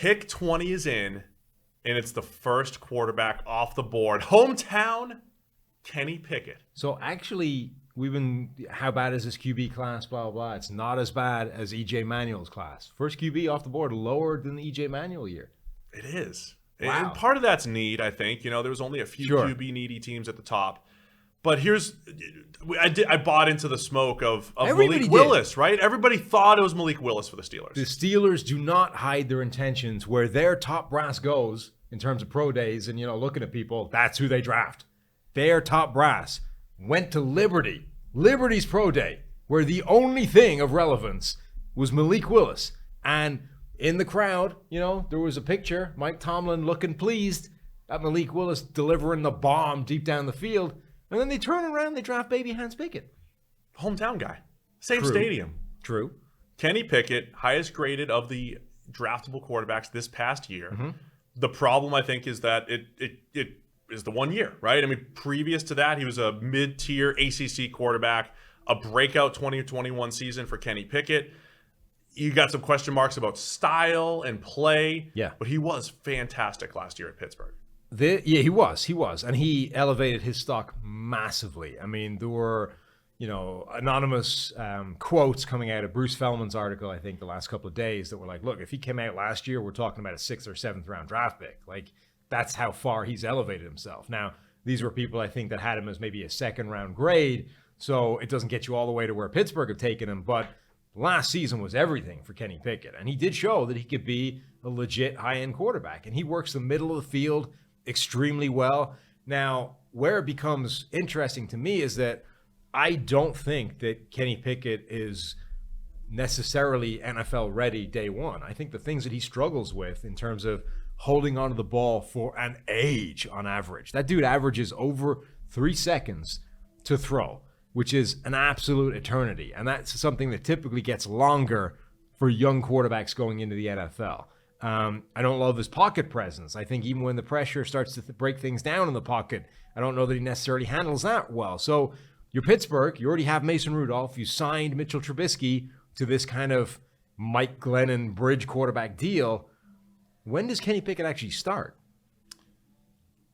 Pick 20 is in, and it's the first quarterback off the board. Hometown, Kenny Pickett. So actually, how bad is this QB class, blah, blah, blah. It's not as bad as E.J. Manuel's class. First QB off the board, lower than the E.J. Manuel year. It is. Wow. And part of that's need, I think. There was only a few QB needy teams at the top. But I bought into the smoke of Malik Willis, right? Everybody thought it was Malik Willis for the Steelers. The Steelers do not hide their intentions. Where their top brass goes in terms of pro days and, looking at people, that's who they draft. Their top brass went to Liberty's pro day, where the only thing of relevance was Malik Willis. And in the crowd, there was a picture, Mike Tomlin looking pleased at Malik Willis delivering the bomb deep down the field. And then they turn around, they draft baby Hans Pickett. Hometown guy. Same stadium. True. Kenny Pickett, highest graded of the draftable quarterbacks this past year. Mm-hmm. The problem, I think, is that it is the 1 year, right? I mean, previous to that, he was a mid-tier ACC quarterback, a breakout 2021 season for Kenny Pickett. You got some question marks about style and play. Yeah. But he was fantastic last year at Pittsburgh. He was. And he elevated his stock massively. I mean, there were, anonymous quotes coming out of Bruce Feldman's article, I think, the last couple of days that were like, look, if he came out last year, we're talking about a 6th or 7th round draft pick. Like, that's how far he's elevated himself. Now, these were people, I think, that had him as maybe a 2nd round grade, so it doesn't get you all the way to where Pittsburgh have taken him, but last season was everything for Kenny Pickett, and he did show that he could be a legit high-end quarterback, and he works the middle of the field extremely well. Now, where it becomes interesting to me is that I don't think that Kenny Pickett is necessarily NFL ready day one. I think the things that he struggles with in terms of holding onto the ball for an age on average. That dude averages over 3 seconds to throw, which is an absolute eternity. And that's something that typically gets longer for young quarterbacks going into the NFL. I don't love his pocket presence. I think even when the pressure starts to break things down in the pocket, I don't know that he necessarily handles that well. So you're Pittsburgh. You already have Mason Rudolph. You signed Mitchell Trubisky to this kind of Mike Glennon bridge quarterback deal. When does Kenny Pickett actually start?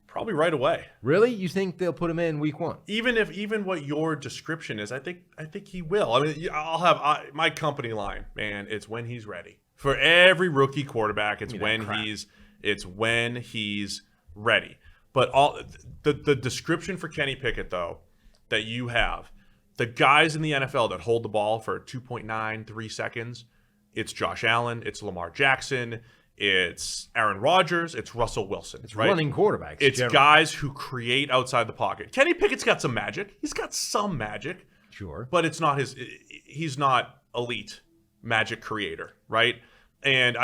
Probably right away. Really? You think they'll put him in week 1? Even what your description is, I think he will. I mean, I'll have my company line, man. It's when he's ready. For every rookie quarterback, it's when he's ready. But all the description for Kenny Pickett, though, that you have, the guys in the NFL that hold the ball for 2.93 seconds, it's Josh Allen, it's Lamar Jackson, it's Aaron Rodgers, it's Russell Wilson. It's right? running quarterbacks. It's generally guys who create outside the pocket. Kenny Pickett's got some magic. He's got some magic. Sure. But it's not he's not elite magic creator, right? And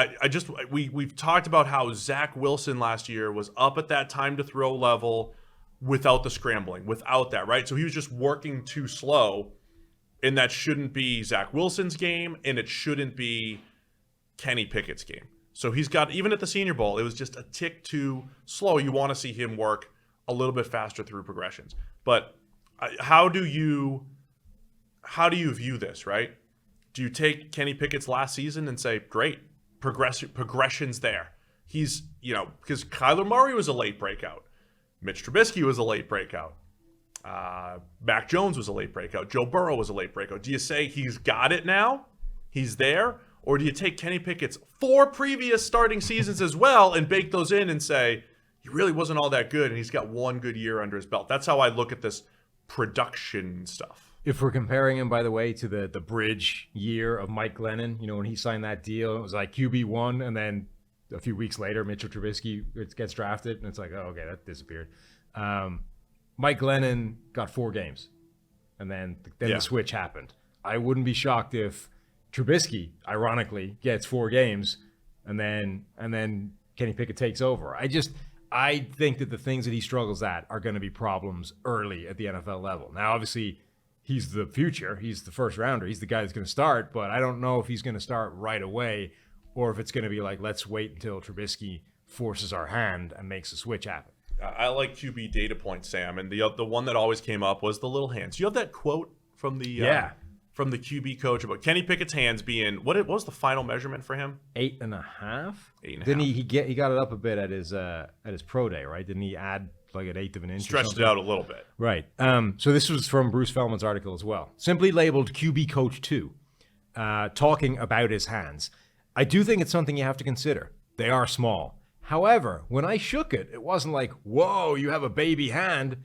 we've talked about how Zach Wilson last year was up at that time to throw level without the scrambling, without that, right? So he was just working too slow, and that shouldn't be Zach Wilson's game, and it shouldn't be Kenny Pickett's game. So he's got, even at the Senior Bowl, it was just a tick too slow. You want to see him work a little bit faster through progressions. But how do you view this, right? Do you take Kenny Pickett's last season and say, great, progression's there? He's, because Kyler Murray was a late breakout. Mitch Trubisky was a late breakout. Mac Jones was a late breakout. Joe Burrow was a late breakout. Do you say he's got it now? He's there? Or do you take Kenny Pickett's 4 previous starting seasons as well and bake those in and say, he really wasn't all that good and he's got 1 good year under his belt? That's how I look at this production stuff. If we're comparing him, by the way, to the bridge year of Mike Glennon, when he signed that deal, it was like QB1, and then a few weeks later, Mitchell Trubisky gets drafted, and it's like, oh, okay, that disappeared. Mike Glennon got 4 games, and then the switch happened. I wouldn't be shocked if Trubisky, ironically, gets 4 games, and then Kenny Pickett takes over. I think that the things that he struggles at are going to be problems early at the NFL level. Now, obviously, he's the future. He's the first rounder. He's the guy that's going to start, but I don't know if he's going to start right away or if it's going to be like, let's wait until Trubisky forces our hand and makes a switch happen. I like QB data points, Sam, and the one that always came up was the little hands. Do you have that quote from the from the QB coach about Kenny Pickett's hands being what was the final measurement for him? 8.5. 8.5. Didn't he got it up a bit at his pro day, right? Didn't he add like an eighth of an inch? Stretched it out a little bit. Right. So this was from Bruce Feldman's article as well. Simply labeled QB Coach 2, talking about his hands. I do think it's something you have to consider. They are small. However, when I shook it, it wasn't like, whoa, you have a baby hand.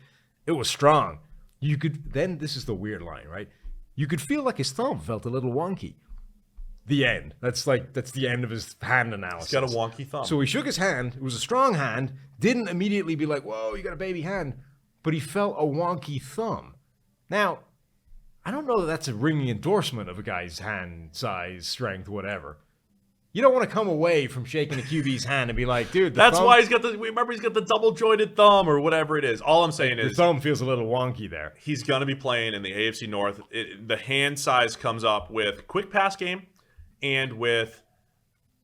It was strong. You could, then this is the weird line, right? You could feel like his thumb felt a little wonky. The end. That's the end of his hand analysis. He's got a wonky thumb. So he shook his hand. It was a strong hand. Didn't immediately be like, whoa, you got a baby hand. But he felt a wonky thumb. Now, I don't know that that's a ringing endorsement of a guy's hand size, strength, whatever. You don't want to come away from shaking a QB's hand and be like, dude, that's why he's got the double jointed thumb or whatever it is. All I'm saying is the thumb feels a little wonky there. He's going to be playing in the AFC North. The hand size comes up with quick pass game and with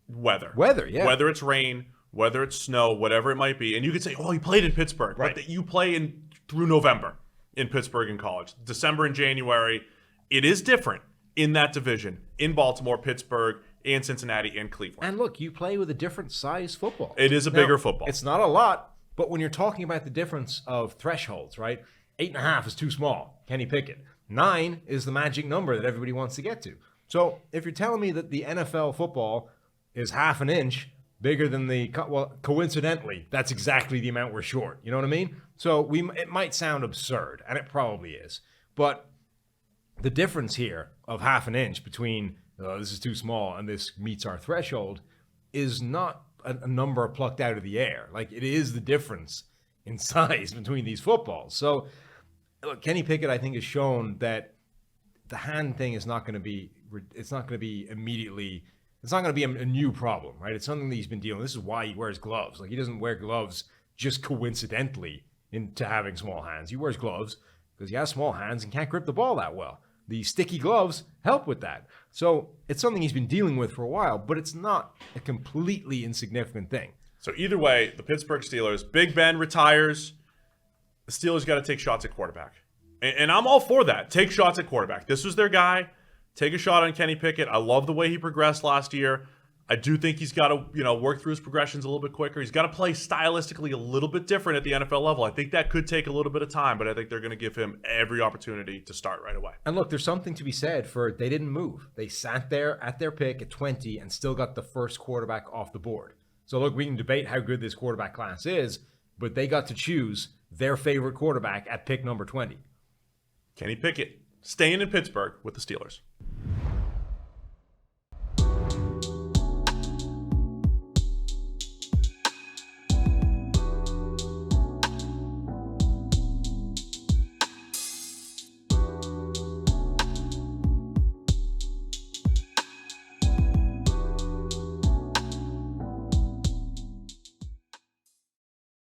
weather. Weather, yeah. Whether it's rain, whether it's snow, whatever it might be. And you could say, oh, he played in Pittsburgh. Right. But you play through November in Pittsburgh in college. December and January, it is different in that division. In Baltimore, Pittsburgh, and Cincinnati, and Cleveland. And look, you play with a different size football. It is a bigger football. It's not a lot, but when you're talking about the difference of thresholds, right? 8.5 is too small, Kenny Pickett. 9 is the magic number that everybody wants to get to. So if you're telling me that the NFL football is half an inch bigger than coincidentally, that's exactly the amount we're short. You know what I mean? So it might sound absurd, and it probably is. But the difference here of half an inch between this is too small and this meets our threshold is not a number plucked out of the air. Like, it is the difference in size between these footballs. So look, Kenny Pickett, I think, has shown that the hand thing is not going to be immediately, it's not going to be a new problem, right? It's something that he's been dealing with. This is why he wears gloves. Like, he doesn't wear gloves just coincidentally into having small hands. He wears gloves because he has small hands and can't grip the ball that well. The sticky gloves help with that. So it's something he's been dealing with for a while, but it's not a completely insignificant thing. So either way, the Pittsburgh Steelers, Big Ben retires. The Steelers got to take shots at quarterback. And I'm all for that. Take shots at quarterback. This was their guy. Take a shot on Kenny Pickett. I love the way he progressed last year. I do think he's got to, work through his progressions a little bit quicker. He's got to play stylistically a little bit different at the NFL level. I think that could take a little bit of time, but I think they're going to give him every opportunity to start right away. And look, there's something to be said for they didn't move. They sat there at their pick at 20 and still got the first quarterback off the board. So look, we can debate how good this quarterback class is, but they got to choose their favorite quarterback at pick number 20. Kenny Pickett, staying in Pittsburgh with the Steelers.